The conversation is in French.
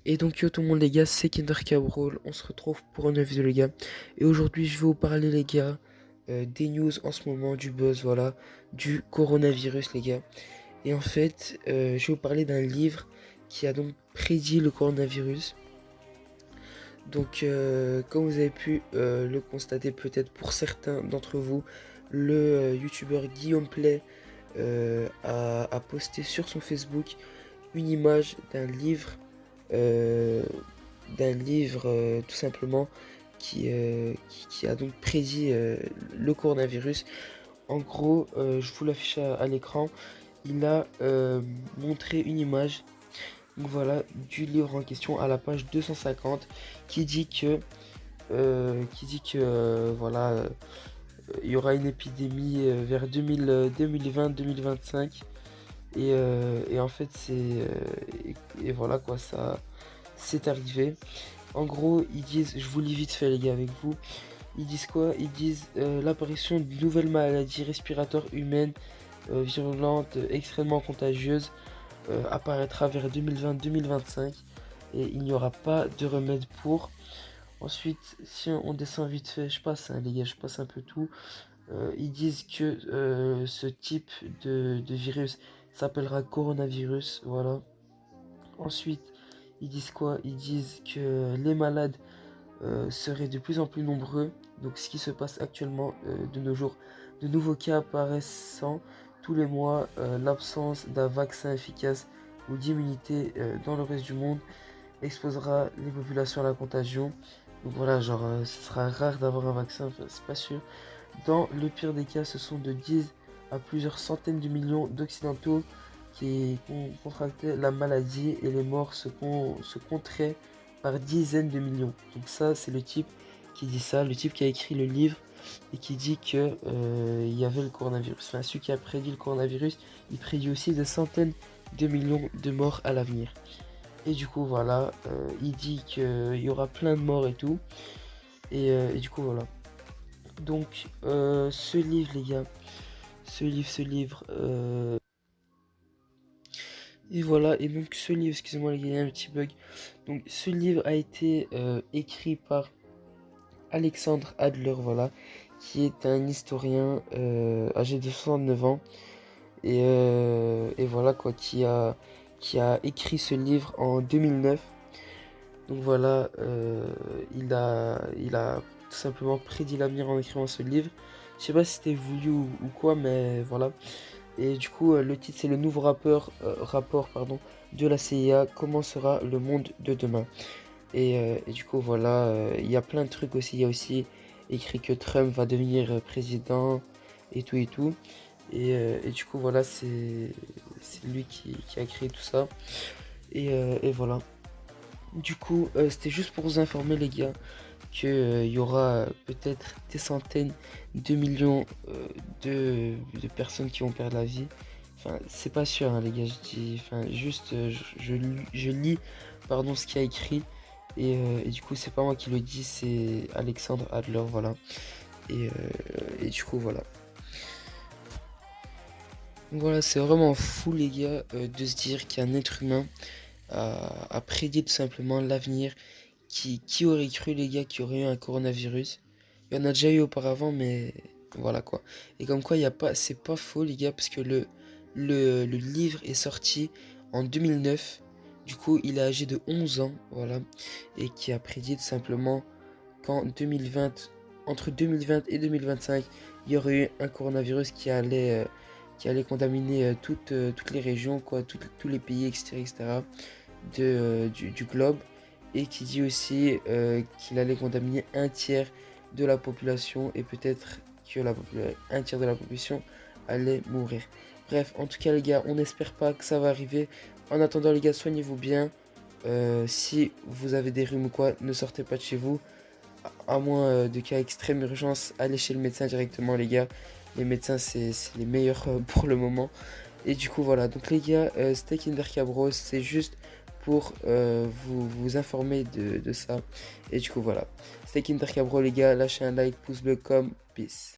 Et donc yo tout le monde les gars, c'est Kinder Cabrol, on se retrouve pour une nouvelle vidéo les gars. Et aujourd'hui je vais vous parler les gars des news en ce moment, du buzz, voilà, du coronavirus les gars. Et en fait, je vais vous parler d'un livre qui a donc prédit le coronavirus. Donc comme vous avez pu le constater peut-être pour certains d'entre vous, le youtubeur Guillaume Play a posté sur son Facebook une image euh, d'un livre tout simplement qui a donc prédit le coronavirus. En gros, je vous l'affiche à l'écran. Il a montré une image, donc voilà, du livre en question à la page 250 qui dit que voilà, il y aura une épidémie vers 2020-2025 et en fait et voilà quoi, ça c'est arrivé. En gros, ils disent, je vous lis vite fait les gars avec vous, ils disent quoi? Ils disent l'apparition de nouvelles maladies respiratoires humaines virulentes, extrêmement contagieuses apparaîtra vers 2020-2025 et il n'y aura pas de remède pour. Ensuite, si on descend vite fait, je passe hein, les gars, je passe un peu tout. Ils disent que ce type de virus s'appellera coronavirus, voilà. Ensuite, ils disent quoi? Ils disent que les malades seraient de plus en plus nombreux. Donc ce qui se passe actuellement de nos jours, de nouveaux cas apparaissant tous les mois, l'absence d'un vaccin efficace ou d'immunité dans le reste du monde exposera les populations à la contagion. Donc voilà, genre ce sera rare d'avoir un vaccin, enfin, c'est pas sûr. Dans le pire des cas, ce sont de 10 à plusieurs centaines de millions d'Occidentaux qui ont contracté la maladie et les morts se compteraient par dizaines de millions. Donc ça, c'est le type qui dit ça, le type qui a écrit le livre et qui dit que il y avait le coronavirus. Enfin, celui qui a prédit le coronavirus, il prédit aussi des centaines de millions de morts à l'avenir. Et du coup, voilà, il dit qu'il y aura plein de morts et tout. Et du coup, voilà. Donc, ce livre, les gars, ce livre, et voilà, et donc ce livre, excusez-moi les gars, il y a un petit bug. Donc, ce livre a été écrit par Alexandre Adler, voilà, qui est un historien âgé de 69 ans, et voilà quoi, qui a écrit ce livre en 2009. Donc voilà, il a tout simplement prédit l'avenir en écrivant ce livre. Je sais pas si c'était voulu ou quoi, mais voilà. Et du coup, le titre c'est le nouveau rapport pardon, de la CIA, comment sera le monde de demain. Et du coup, voilà, il y a plein de trucs aussi. Il y a aussi écrit que Trump va devenir président et tout et tout. Et du coup, voilà, c'est lui qui a créé tout ça. Et voilà. Du coup, c'était juste pour vous informer les gars qu'il y aura peut-être des centaines de millions de personnes qui vont perdre la vie. Enfin, c'est pas sûr hein, les gars, je dis, enfin, juste je lis pardon, ce qu'il y a écrit. Et du coup, c'est pas moi qui le dis, c'est Alexandre Adler, voilà. Et, euh, et du coup, voilà. Donc voilà, c'est vraiment fou les gars de se dire qu'il y a un être humain à prédire tout simplement l'avenir. Qui aurait cru les gars qu'il y aurait eu un coronavirus? Il y en a déjà eu auparavant, mais voilà quoi. Et comme quoi, il y a pas, c'est pas faux les gars, parce que le livre est sorti en 2009. Du coup, il est âgé de 11 ans, voilà. Et qui a prédit tout simplement qu'en 2020, entre 2020 et 2025, il y aurait eu un coronavirus qui allait contaminer toutes les régions, quoi, tous les pays, etc., etc., du globe, et qui dit aussi qu'il allait contaminer un tiers de la population et peut-être que un tiers de la population allait mourir. Bref, en tout cas les gars, on n'espère pas que ça va arriver. En attendant les gars, soignez-vous bien. Si vous avez des rhumes ou quoi, ne sortez pas de chez vous. À moins de cas extrême urgence, allez chez le médecin directement les gars. Les médecins c'est les meilleurs pour le moment. Et du coup voilà, donc les gars, c'était Kinder Cabros, c'est juste pour vous informer de ça. Et du coup voilà, c'était Kinder Cabro les gars, lâchez un like, pouce bleu comme, peace.